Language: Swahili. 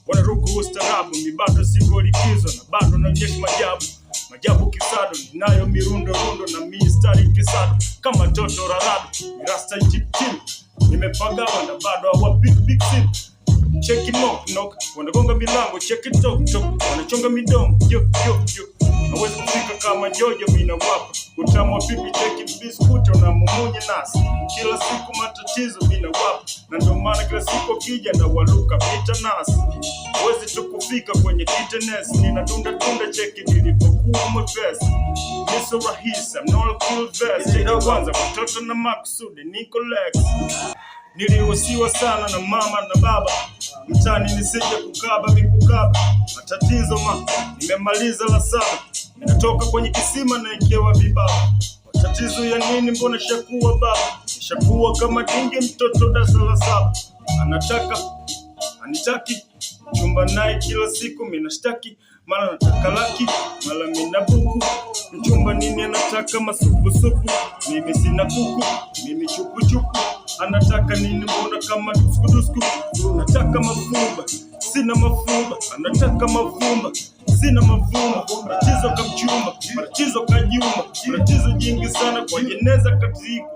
wanaruku ustarabu, mi bado siko likizo na bado naonyesha majabu kisado, ninayo mirundo na mistari kisado kama toto raradu, rasta chip nimepagawa na bado hawa big sim. Check it knock wanagonga milango, check it talk wanachonga midomo yo hawezi kufika kama Jojo mina wapa utamu wa pipi, check it biskuti unamumunye nasi kila siku matatizo mina wapa, na ndo maana kila siku kija na waluka pita nasi hawezi tukufika kwenye kitenesi, ninadunda check it nilipokuwa mwepesi miso rahisi I'm not a cool vest, check it kwanza watoto na makusudi niko Lex. Nilihusiwa sana na mama na baba mtani nisije kukaba mikukaba matatizo nimemaliza la saba, ninatoka kwenye kisima na ikiwa vibaba, matatizo ya nini mbona shakuwa baba, nishakuwa kama dinge mtoto darasa la 7, anitaki chumba naye kila siku minashtaki, mala nataka laki mala mina buku, mchumba nini anataka masupu mimi sina kuku, mimi chupu anataka nini mbona kama dusku nataka mafumba sina mafumba, anataka mafumba sina mafumba, matatizo kamchumba matatizo kajuma matatizo jingi sana kwa jeneza katiko.